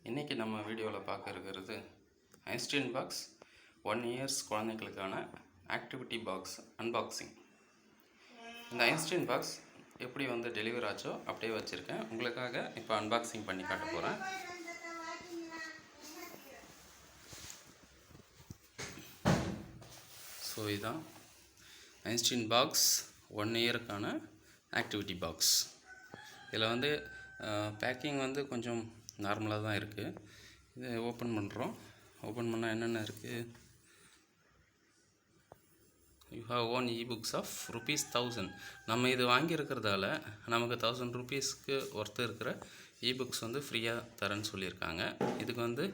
இன்றைக்கி நம்ம வீடியோவில் பார்க்க இருக்கிறது ஐன்ஸ்டீன் பாக்ஸ் 1 இயர்ஸ் குழந்தைகளுக்கான ஆக்டிவிட்டி பாக்ஸ் அன்பாக்சிங். இந்த ஐன்ஸ்டீன் பாக்ஸ் எப்படி வந்து டெலிவர் ஆச்சோ அப்படியே வச்சுருக்கேன். உங்களுக்காக இப்போ அன்பாக்சிங் பண்ணி காட்ட போகிறேன். ஸோ இதுதான் ஐன்ஸ்டீன் பாக்ஸ் 1 இயருக்கான ஆக்டிவிட்டி பாக்ஸ். இதில் வந்து பேக்கிங் வந்து கொஞ்சம் நார்மலாக தான் இருக்குது. இதை ஓப்பன் பண்ணுறோம். ஓப்பன் பண்ணால் என்னென்ன இருக்குது? You have own ebooks of ₹1000. நம்ம இது வாங்கியிருக்கிறதால நமக்கு 1000 ரூபீஸ்க்கு ஒர்த்து இருக்கிற இபுக்ஸ் வந்து ஃப்ரீயாக தரேன்னு சொல்லியிருக்காங்க. இதுக்கு வந்து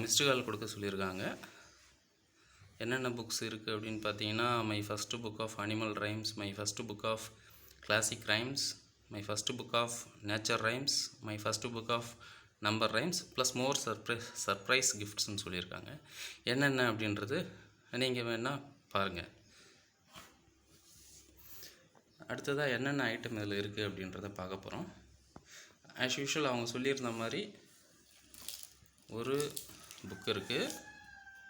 மிஸ்டு கால் கொடுக்க சொல்லியிருக்காங்க. என்னென்ன புக்ஸ் இருக்குது அப்படின்னு பார்த்தீங்கன்னா, my first book of animal rhymes, my first book of classic rhymes, my first book of nature rhymes, my first book of number rhymes plus more surprise கிஃப்ட்ஸ்னு சொல்லியிருக்காங்க. என்னென்ன அப்படின்றது நீங்கள் வேணால் பாருங்கள். அடுத்ததாக என்னென்ன ஐட்டம் இதில் இருக்குது அப்படின்றத பார்க்க போகிறோம். ஆஸ் யூஷுவல் அவங்க சொல்லியிருந்த மாதிரி ஒரு புக் இருக்குது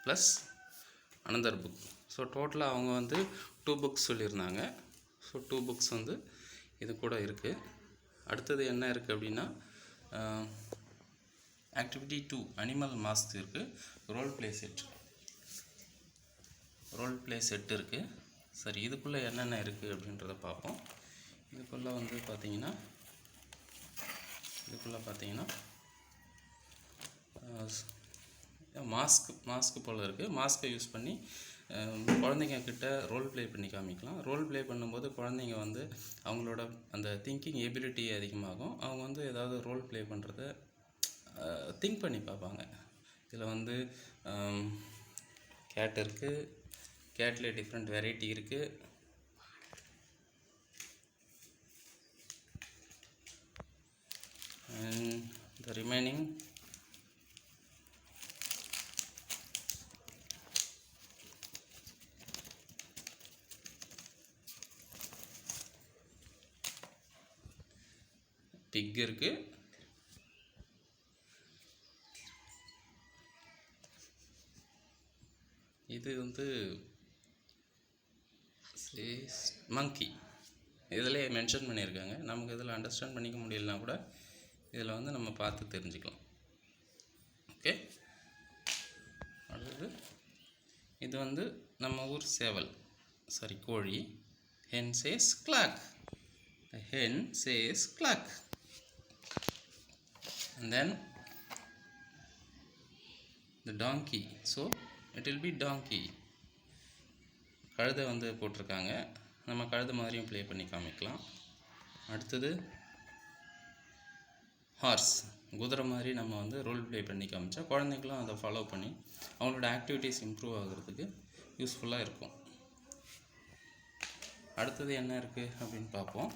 ப்ளஸ் அனதர் புக். ஸோ டோட்டலாக அவங்க வந்து 2 புக்ஸ் சொல்லியிருந்தாங்க. ஸோ 2 புக்ஸ் வந்து இது கூட இருக்குது. அடுத்தது என்ன இருக்குது அப்படின்னா, ஆக்டிவிட்டி 2 அனிமல் மாஸ்க் இருக்குது. ரோல் ப்ளே செட் இருக்குது. சரி, இதுக்குள்ளே என்னென்ன இருக்குது அப்படின்றத பார்ப்போம். இதுக்குள்ளே வந்து பார்த்தீங்கன்னா மாஸ்க் போல் இருக்குது. மாஸ்க்கை யூஸ் பண்ணி குழந்தைங்க கிட்ட ரோல் ப்ளே பண்ணி காமிக்கலாம். ரோல் ப்ளே பண்ணும்போது குழந்தைங்க வந்து அவங்களோட அந்த திங்கிங் எபிலிட்டி அதிகமாகும். அவங்க வந்து ஏதாவது ரோல் ப்ளே பண்ணுறத திங்க் பண்ணி பார்ப்பாங்க. இதில் வந்து கேட் இருக்குது. கேட்டில் டிஃப்ரெண்ட் வெரைட்டி இருக்குது. அண்ட் த ரிமைனிங் பிக் இருக்குது. இது வந்து மங்கி. இதில் மென்ஷன் பண்ணியிருக்காங்க. நமக்கு இதில் அண்டர்ஸ்டாண்ட் பண்ணிக்க முடியலனா கூட இதில் வந்து நம்ம பார்த்து தெரிஞ்சுக்கலாம். ஓகே. அடுத்தது இது வந்து நம்ம ஊர் சேவல், சாரி கோழி. Hen says cluck. Hen says cluck. And then the donkey, so it will be donkey. கழுதை வந்து போட்டிருக்காங்க. நம்ம கழுதை மாதிரியும் ப்ளே பண்ணி காமிக்கலாம். அடுத்தது ஹார்ஸ், குதிரை மாதிரி நம்ம வந்து ரோல் ப்ளே பண்ணி காமிச்சா குழந்தைங்களும் அதை ஃபாலோ பண்ணி அவங்களோட ஆக்டிவிட்டீஸ் இம்ப்ரூவ் ஆகிறதுக்கு யூஸ்ஃபுல்லாக இருக்கும். அடுத்தது என்ன இருக்குது அப்படின்னு பார்ப்போம்.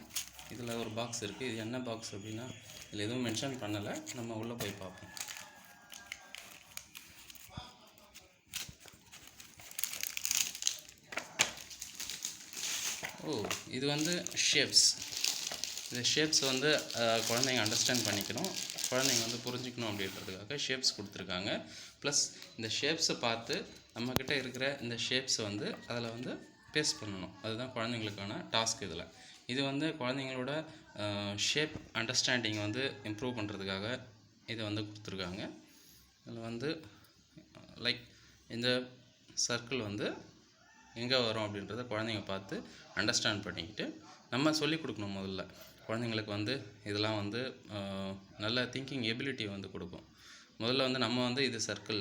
இதில் ஒரு பாக்ஸ் இருக்குது. இது என்ன பாக்ஸ் அப்படின்னா இதில் எதுவும் மென்ஷன் பண்ணலை. நம்ம உள்ளே போய் பார்ப்போம். இது வந்து ஷேப்ஸ். இந்த ஷேப்ஸ் வந்து குழந்தைங்க அண்டர்ஸ்டாண்ட் பண்ணிக்கணும், குழந்தைங்க வந்து புரிஞ்சிக்கணும் அப்படின்றதுக்காக ஷேப்ஸ் கொடுத்துருக்காங்க. ப்ளஸ் இந்த ஷேப்ஸை பார்த்து நம்மக்கிட்ட இருக்கிற இந்த ஷேப்ஸை வந்து அதில் வந்து பேஸ்ட் பண்ணணும். அதுதான் குழந்தைங்களுக்கான டாஸ்க். இது வந்து குழந்தைங்களோட ஷேப் அண்டர்ஸ்டாண்டிங் வந்து இம்ப்ரூவ் பண்ணுறதுக்காக இதை வந்து கொடுத்துருக்காங்க. இதில் வந்து லைக் இந்த சர்க்கிள் வந்து எங்கே வரும் அப்படின்றத குழந்தைங்க பார்த்து அண்டர்ஸ்டாண்ட் பண்ணிக்கிட்டு நம்ம சொல்லிக் கொடுக்கணும். முதல்ல குழந்தைங்களுக்கு வந்து இதெல்லாம் வந்து நல்ல திங்கிங் எபிலிட்டி வந்து கொடுக்கும். முதல்ல வந்து நம்ம வந்து இது சர்க்கிள்,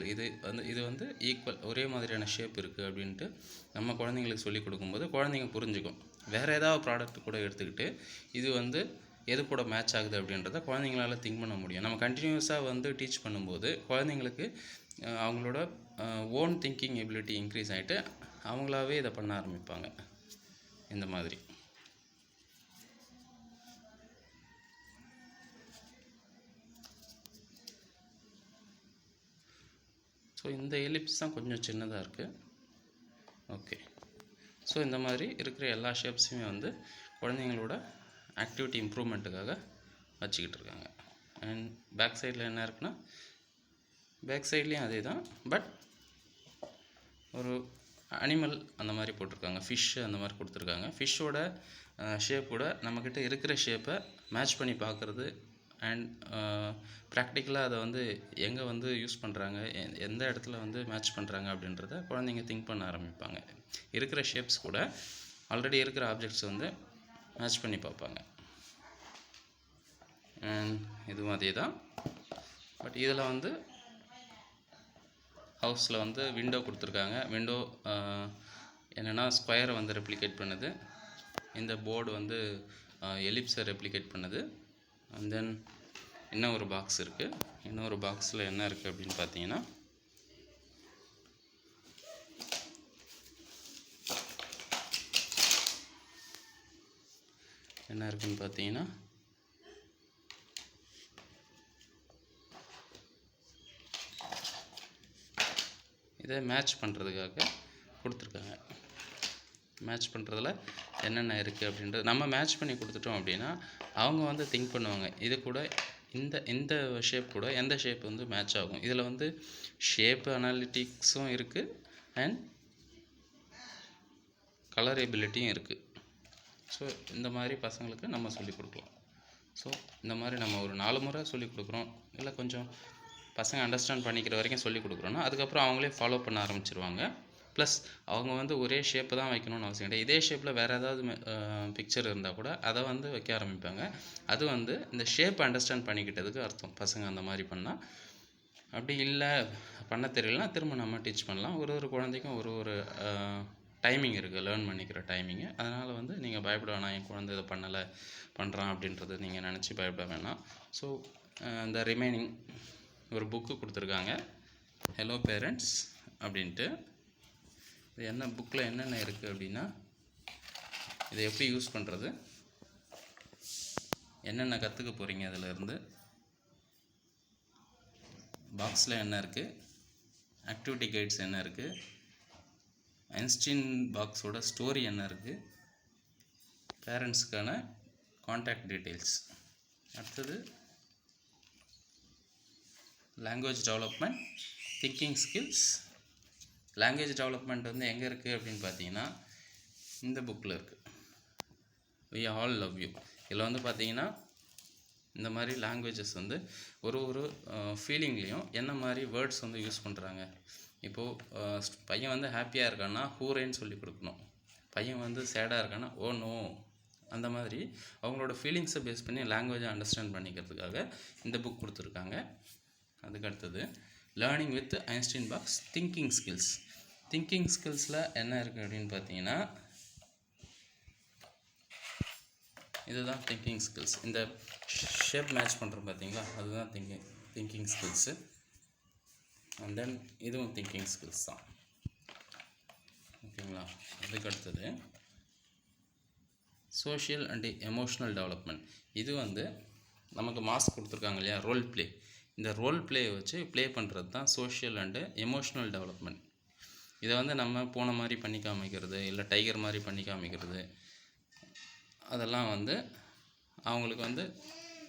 இது வந்து ஈக்குவல், ஒரே மாதிரியான ஷேப் இருக்குது அப்படின்ட்டு நம்ம குழந்தைங்களுக்கு சொல்லிக் கொடுக்கும்போது குழந்தைங்க புரிஞ்சுக்கும். வேறு ஏதாவது ப்ராடக்ட் கூட எடுத்துக்கிட்டு இது வந்து எது கூட மேட்ச் ஆகுது அப்படின்றத குழந்தைங்களால் திங்க் பண்ண முடியும். நம்ம கண்டினியூஸாக வந்து டீச் பண்ணும்போது குழந்தைங்களுக்கு அவங்களோட ஓன் திங்கிங் எபிலிட்டி இன்க்ரீஸ் ஆகிட்டு அவங்களாவே இதை பண்ண ஆரம்பிப்பாங்க. இந்த மாதிரி ஸோ இந்த எலிப்ஸ் தான் கொஞ்சம் சின்னதாக இருக்குது. ஓகே. ஸோ இந்த மாதிரி இருக்கிற எல்லா ஷேப்ஸுமே வந்து குழந்தைங்களோட ஆக்டிவிட்டி இம்ப்ரூவ்மெண்ட்டுக்காக வச்சுக்கிட்டு இருக்காங்க. அண்ட் பேக் சைடில் என்ன இருக்குன்னா பேக் சைட்லேயும் அதே தான், பட் ஒரு அனிமல் அந்த மாதிரி போட்டிருக்காங்க, ஃபிஷ்ஷு அந்த மாதிரி கொடுத்துருக்காங்க. ஃபிஷ்ஷோட ஷேப்போட நம்மக்கிட்ட இருக்கிற ஷேப்பை மேட்ச் பண்ணி பார்க்குறது அண்ட் ப்ராக்டிக்கலாக அதை வந்து எங்கே வந்து யூஸ் பண்ணுறாங்க, எந்த இடத்துல வந்து மேட்ச் பண்ணுறாங்க அப்படின்றத குழந்தைங்க திங்க் பண்ண ஆரம்பிப்பாங்க. இருக்கிற ஷேப்ஸ் கூட ஆல்ரெடி இருக்கிற ஆப்ஜெக்ட்ஸ் வந்து மேட்ச் பண்ணி பார்ப்பாங்க. அண்ட் இதுவும் அதே தான், பட் இதில் வந்து ஹவுஸில் வந்து விண்டோ கொடுத்துருக்காங்க. விண்டோ என்னென்னா ஸ்கொயரை வந்து ரெப்ளிகேட் பண்ணுது, இந்த போர்டு வந்து எலிப்ஸை ரெப்ளிகேட் பண்ணுது. அண்ட் தென் இன்னும் ஒரு பாக்ஸ் இருக்குது. இன்னொரு பாக்ஸில் என்ன இருக்குது அப்படின்னு பார்த்தீங்கன்னா என்ன இருக்குன்னு பார்த்தீங்கன்னா இதை மேட்ச் பண்ணுறதுக்காக கொடுத்துருக்காங்க. மேட்ச் பண்ணுறதுல என்னென்ன இருக்குது அப்படின்றது நம்ம மேட்ச் பண்ணி கொடுத்துட்டோம் அப்படின்னா அவங்க வந்து திங்க் பண்ணுவாங்க, இது கூட இந்த ஷேப் கூட எந்த ஷேப் வந்து மேட்ச் ஆகும். இதில் வந்து ஷேப் அனாலிட்டிக்ஸும் இருக்குது அண்ட் கலர் எபிலிட்டியும் இருக்குது. ஸோ இந்த மாதிரி பசங்களுக்கு நம்ம சொல்லிக் கொடுக்கலாம். ஸோ இந்த மாதிரி நம்ம ஒரு 4 முறை சொல்லிக் கொடுக்குறோம், இல்லை கொஞ்சம் பசங்க அண்டர்ஸ்டாண்ட் பண்ணிக்கிற வரைக்கும் சொல்லிக் கொடுக்குறோன்னா அதுக்கப்புறம் அவங்களே ஃபாலோ பண்ண ஆரம்பிச்சிருவாங்க. ப்ளஸ் அவங்க வந்து ஒரே ஷேப்பு தான் வைக்கணும்னு அவசியம் கிடையாது. இதே ஷேப்பில் வேறு ஏதாவது பிக்சர் இருந்தால் கூட அதை வந்து வைக்க ஆரம்பிப்பாங்க. அது வந்து இந்த ஷேப் அண்டர்ஸ்டாண்ட் பண்ணிக்கிட்டதுக்கு அர்த்தம் பசங்க அந்த மாதிரி பண்ணால். அப்படி இல்லை பண்ண தெரியலனா திரும்ப நம்ம டீச் பண்ணலாம். ஒரு குழந்தைக்கும் ஒரு டைமிங் இருக்குது, லேர்ன் பண்ணிக்கிற டைமிங்கு. அதனால் வந்து நீங்கள் பயப்பட வேணாம், என் குழந்தை இதை பண்ணுறான் அப்படின்றது நீங்கள் நினச்சி பயப்பட வேணாம். ஸோ இந்த ரிமைனிங் ஒரு புக்கு கொடுத்துருக்காங்க, ஹலோ பேரண்ட்ஸ் அப்படின்ட்டு. இது என்ன புக்கில் என்னென்ன இருக்குது அப்படின்னா இதை எப்படி யூஸ் பண்ணுறது, என்னென்ன கற்றுக்க போகிறீங்க, அதிலேருந்து பாக்ஸில் என்ன இருக்குது, ஆக்டிவிட்டி கைட்ஸ் என்ன இருக்குது, ஐன்ஸ்டீன் பாக்ஸோட ஸ்டோரி என்ன இருக்குது, பேரண்ட்ஸ்க்கான கான்டாக்ட் டீட்டெயில்ஸ், அடுத்தது language development, thinking skills. Language development வந்து எங்கே இருக்குது அப்படின்னு பார்த்தீங்கன்னா இந்த புக்கில் இருக்குது, வி ஆல் லவ் யூ. இதில் வந்து பார்த்தீங்கன்னா இந்த மாதிரி லாங்குவேஜஸ் வந்து ஒரு ஃபீலிங்லேயும் என்ன மாதிரி வேர்ட்ஸ் வந்து யூஸ் பண்ணுறாங்க. இப்போது பையன் வந்து ஹாப்பியாக இருக்கான்னா ஹூரேன்னு சொல்லி கொடுக்கணும், பையன் வந்து சேடாக இருக்கான்னா ஓ நோ. அந்த மாதிரி அவங்களோட ஃபீலிங்ஸை பேஸ் பண்ணி லாங்குவேஜை அண்டர்ஸ்டாண்ட் பண்ணிக்கிறதுக்காக இந்த புக் கொடுத்துருக்காங்க. அதுக்கு அடுத்தது learning with Einstein box, thinking skills. Thinking ஸ்கில்ஸில் என்ன இருக்குது அப்படின்னு பார்த்தீங்கன்னா இதுதான் திங்கிங் ஸ்கில்ஸ். இந்த ஷேப் மேட்ச் பண்ணுறோம் பார்த்தீங்களா, அதுதான் திங்கிங் ஸ்கில்ஸு. அண்ட் தென் இதுவும் திங்கிங் ஸ்கில்ஸ் தான், ஓகேங்களா. அதுக்கு அடுத்தது சோஷியல் அண்ட் எமோஷ்னல் டெவலப்மெண்ட். இது வந்து நமக்கு மாஸ்க் கொடுத்துருக்காங்க இல்லையா, ரோல் ப்ளே. இந்த ரோல் ப்ளேயை வச்சு ப்ளே பண்ணுறது தான் சோஷியல் அண்டு எமோஷ்னல் டெவலப்மெண்ட். இதை வந்து நம்ம பூனை மாதிரி பண்ணி காமிக்கிறது, இல்லை டைகர் மாதிரி பண்ணி காமிக்கிறது, அதெல்லாம் வந்து அவங்களுக்கு வந்து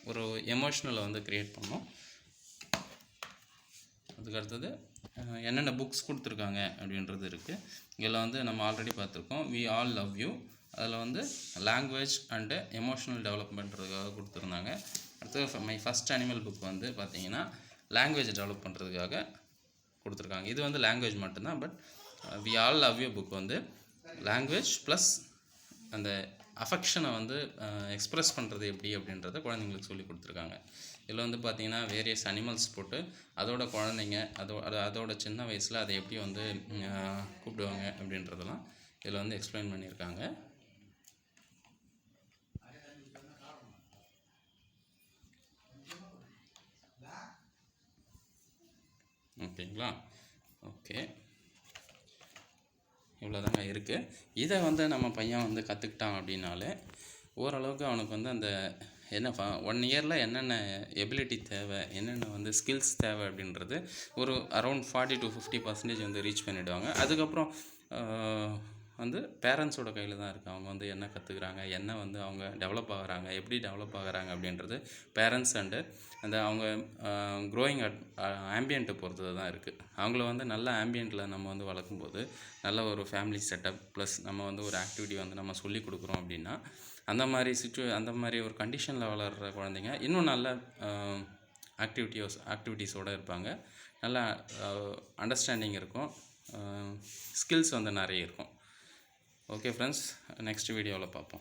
ஒரு எமோஷ்னலை வந்து க்ரியேட் பண்ணோம். அதுக்கடுத்தது என்னென்ன புக்ஸ் கொடுத்துருக்காங்க அப்படின்றது இருக்குது. இதில் வந்து நம்ம ஆல்ரெடி பார்த்துருக்கோம், வி ஆல் லவ் யூ. அதில் வந்து லாங்குவேஜ் அண்டு எமோஷ்னல் டெவலப்மெண்ட்றதுக்காக கொடுத்துருந்தாங்க. அடுத்து மை ஃபஸ்ட் அனிமல் புக் வந்து பார்த்திங்கன்னா லாங்குவேஜ் டெவலப் பண்ணுறதுக்காக கொடுத்துருக்காங்க. இது வந்து லாங்குவேஜ் மட்டும்தான், but we all love you book வந்து லாங்குவேஜ் ப்ளஸ் அந்த அஃபெக்ஷனை வந்து எக்ஸ்ப்ரெஸ் பண்ணுறது எப்படி அப்படின்றத குழந்தைங்களுக்கு சொல்லி கொடுத்துருக்காங்க. இதில் வந்து பார்த்திங்கன்னா வேரியஸ் அனிமல்ஸ் போட்டு அதோட குழந்தைங்க அதோட சின்ன வயசில் அதை எப்படி வந்து கூப்பிடுவாங்க அப்படின்றதெல்லாம் இதில் வந்து எக்ஸ்பிளைன் பண்ணியிருக்காங்க. ஓகேங்களா, ஓகே, இவ்வளோதாங்க இருக்குது. இதை வந்து நம்ம பையன் வந்து கற்றுக்கிட்டான் அப்படின்னாலே ஓரளவுக்கு அவனுக்கு வந்து அந்த என்ன 1 இயரில் என்னென்ன எபிலிட்டி தேவை, என்னென்ன வந்து ஸ்கில்ஸ் தேவை அப்படின்றது ஒரு அரௌண்ட் 40 to 50% வந்து ரீச் பண்ணிவிடுவாங்க. அதுக்கப்புறம் வந்து பேரண்ட்ஸோட கையில் தான் இருக்குது. அவங்க வந்து என்ன கற்றுக்குறாங்க, என்ன வந்து அவங்க டெவலப் ஆகுறாங்க, எப்படி டெவலப் ஆகுறாங்க அப்படின்றது பேரண்ட்ஸ் அண்டு அந்த அவங்க க்ரோயிங் ஆம்பியண்ட்டை பொறுத்து தான் இருக்குது. அவங்கள வந்து நல்ல ஆம்பியண்ட்டில் நம்ம வந்து வளர்க்கும்போது நல்ல ஒரு ஃபேமிலி செட்டப் ப்ளஸ் நம்ம வந்து ஒரு ஆக்டிவிட்டி வந்து நம்ம சொல்லி கொடுக்குறோம் அப்படின்னா அந்த மாதிரி ஒரு கண்டிஷனில் வளர்கிற குழந்தைங்க இன்னும் நல்ல ஆக்டிவிட்டீஸோடு இருப்பாங்க. நல்லா அண்டர்ஸ்டாண்டிங் இருக்கும், ஸ்கில்ஸ் வந்து நிறைய இருக்கும். ஓகே ஃப்ரெண்ட்ஸ், நெக்ஸ்ட் வீடியோவில் பார்ப்போம்.